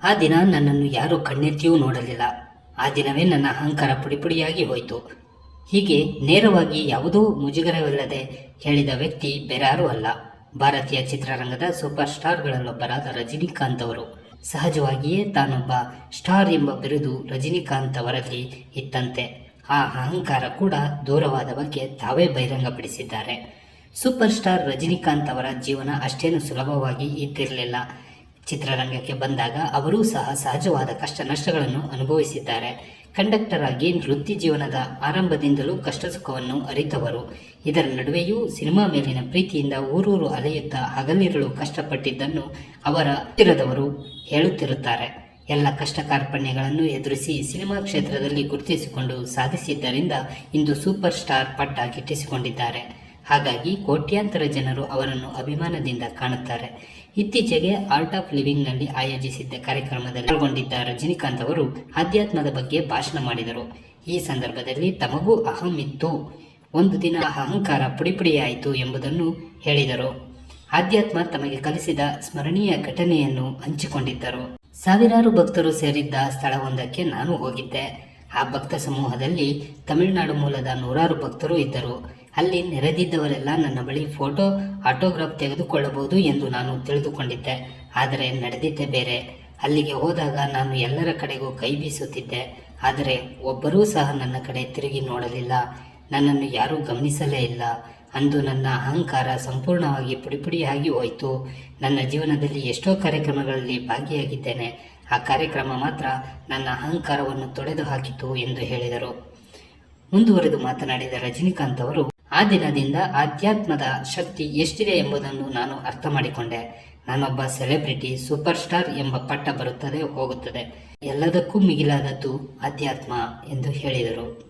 ಆ ದಿನ ನನ್ನನ್ನು ಯಾರೂ ಕಣ್ಣೆತ್ತಿಯೂ ನೋಡಲಿಲ್ಲ. ಆ ದಿನವೇ ನನ್ನ ಅಹಂಕಾರ ಪುಡಿಪುಡಿಯಾಗಿ ಹೋಯಿತು. ಹೀಗೆ ನೇರವಾಗಿ ಯಾವುದೋ ಮುಜುಗರವಿಲ್ಲದೆ ಹೇಳಿದ ವ್ಯಕ್ತಿ ಬೇರಾರೂ ಅಲ್ಲ, ಭಾರತೀಯ ಚಿತ್ರರಂಗದ ಸೂಪರ್ ಸ್ಟಾರ್ಗಳಲ್ಲೊಬ್ಬರಾದ ರಜನಿಕಾಂತ್ ಅವರು. ಸಹಜವಾಗಿಯೇ ತಾನೊಬ್ಬ ಸ್ಟಾರ್ ಎಂಬ ಬಿರುದು ರಜನಿಕಾಂತ್ ಅವರಲ್ಲಿ ಇತ್ತಂತೆ. ಆ ಅಹಂಕಾರ ಕೂಡ ದೂರವಾದ ಬಗ್ಗೆ ತಾವೇ ಬಹಿರಂಗಪಡಿಸಿದ್ದಾರೆ. ಸೂಪರ್ ಸ್ಟಾರ್ ರಜನಿಕಾಂತ್ ಅವರ ಜೀವನ ಅಷ್ಟೇನು ಸುಲಭವಾಗಿ ಇದ್ದಿರಲಿಲ್ಲ. ಚಿತ್ರರಂಗಕ್ಕೆ ಬಂದಾಗ ಅವರೂ ಸಹ ಸಹಜವಾದ ಕಷ್ಟ ನಷ್ಟಗಳನ್ನು ಅನುಭವಿಸಿದ್ದಾರೆ. ಕಂಡಕ್ಟರ್ ಆಗಿ ವೃತ್ತಿ ಜೀವನದ ಆರಂಭದಿಂದಲೂ ಕಷ್ಟ ಸುಖವನ್ನು ಅರಿತವರು. ಇದರ ನಡುವೆಯೂ ಸಿನಿಮಾ ಮೇಲಿನ ಪ್ರೀತಿಯಿಂದ ಊರೂರು ಅಲೆಯುತ್ತಾ ಹಗಲಿರುಳು ಕಷ್ಟಪಟ್ಟಿದ್ದನ್ನು ಅವರ ಹತ್ತಿರದವರು ಹೇಳುತ್ತಿರುತ್ತಾರೆ. ಎಲ್ಲ ಕಷ್ಟ ಕಾರ್ಪಣ್ಯಗಳನ್ನು ಎದುರಿಸಿ ಸಿನಿಮಾ ಕ್ಷೇತ್ರದಲ್ಲಿ ಗುರುತಿಸಿಕೊಂಡು ಸಾಧಿಸಿದ್ದರಿಂದ ಇಂದು ಸೂಪರ್ ಸ್ಟಾರ್ ಪಟ್ಟ ಗಿಟ್ಟಿಸಿಕೊಂಡಿದ್ದಾರೆ. ಹಾಗಾಗಿ ಕೋಟ್ಯಾಂತರ ಜನರು ಅವರನ್ನು ಅಭಿಮಾನದಿಂದ ಕಾಣುತ್ತಾರೆ. ಇತ್ತೀಚೆಗೆ ಆರ್ಟ್ ಆಫ್ ಲಿವಿಂಗ್ನಲ್ಲಿ ಆಯೋಜಿಸಿದ್ದ ಕಾರ್ಯಕ್ರಮದಲ್ಲಿ ಪಾಲ್ಗೊಂಡಿದ್ದ ರಜನಿಕಾಂತ್ ಅವರು ಆಧ್ಯಾತ್ಮದ ಬಗ್ಗೆ ಭಾಷಣ ಮಾಡಿದರು. ಈ ಸಂದರ್ಭದಲ್ಲಿ ತಮಗೂ ಅಹಂ ಇತ್ತು, ಒಂದು ದಿನ ಅಹಂಕಾರ ಪುಡಿಪುಡಿಯಾಯಿತು ಎಂಬುದನ್ನು ಹೇಳಿದರು. ಆಧ್ಯಾತ್ಮ ತಮಗೆ ಕಲಿಸಿದ ಸ್ಮರಣೀಯ ಘಟನೆಯನ್ನು ಹಂಚಿಕೊಂಡಿದ್ದರು. ಸಾವಿರಾರು ಭಕ್ತರು ಸೇರಿದ್ದ ಸ್ಥಳವೊಂದಕ್ಕೆ ನಾನು ಹೋಗಿದ್ದೆ. ಆ ಭಕ್ತ ಸಮೂಹದಲ್ಲಿ ತಮಿಳುನಾಡು ಮೂಲದ ನೂರಾರು ಭಕ್ತರು ಇದ್ದರು. ಅಲ್ಲಿ ನೆರೆದಿದ್ದವರೆಲ್ಲ ನನ್ನ ಬಳಿ ಫೋಟೋ, ಆಟೋಗ್ರಾಫ್ ತೆಗೆದುಕೊಳ್ಳಬಹುದು ಎಂದು ನಾನು ತಿಳಿದುಕೊಂಡಿದ್ದೆ. ಆದರೆ ನಡೆದಿದ್ದೇ ಬೇರೆ. ಅಲ್ಲಿಗೆ ಹೋದಾಗ ನಾನು ಎಲ್ಲರ ಕಡೆಗೂ ಕೈ ಬೀಸುತ್ತಿದ್ದೆ. ಆದರೆ ಒಬ್ಬರೂ ಸಹ ನನ್ನ ಕಡೆ ತಿರುಗಿ ನೋಡಲಿಲ್ಲ. ನನ್ನನ್ನು ಯಾರೂ ಗಮನಿಸಲೇ ಇಲ್ಲ. ಅಂದು ನನ್ನ ಅಹಂಕಾರ ಸಂಪೂರ್ಣವಾಗಿ ಪುಡಿಪುಡಿಯಾಗಿ ಹೋಯಿತು. ನನ್ನ ಜೀವನದಲ್ಲಿ ಎಷ್ಟೋ ಕಾರ್ಯಕ್ರಮಗಳಲ್ಲಿ ಭಾಗಿಯಾಗಿದ್ದೇನೆ. ಆ ಕಾರ್ಯಕ್ರಮ ಮಾತ್ರ ನನ್ನ ಅಹಂಕಾರವನ್ನು ತೊಡೆದು ಹಾಕಿತು ಎಂದು ಹೇಳಿದರು. ಮುಂದುವರೆದು ಮಾತನಾಡಿದ ರಜನಿಕಾಂತ್ ಅವರು, ಆ ದಿನದಿಂದ ಆಧ್ಯಾತ್ಮದ ಶಕ್ತಿ ಎಷ್ಟಿದೆ ಎಂಬುದನ್ನು ನಾನು ಅರ್ಥ ಮಾಡಿಕೊಂಡೆ. ನಾನೊಬ್ಬ ಸೆಲೆಬ್ರಿಟಿ, ಸೂಪರ್ ಸ್ಟಾರ್ ಎಂಬ ಪಟ್ಟ ಬರುತ್ತದೆ ಹೋಗುತ್ತದೆ. ಎಲ್ಲದಕ್ಕೂ ಮಿಗಿಲಾದದ್ದು ಆಧ್ಯಾತ್ಮ ಎಂದು ಹೇಳಿದರು.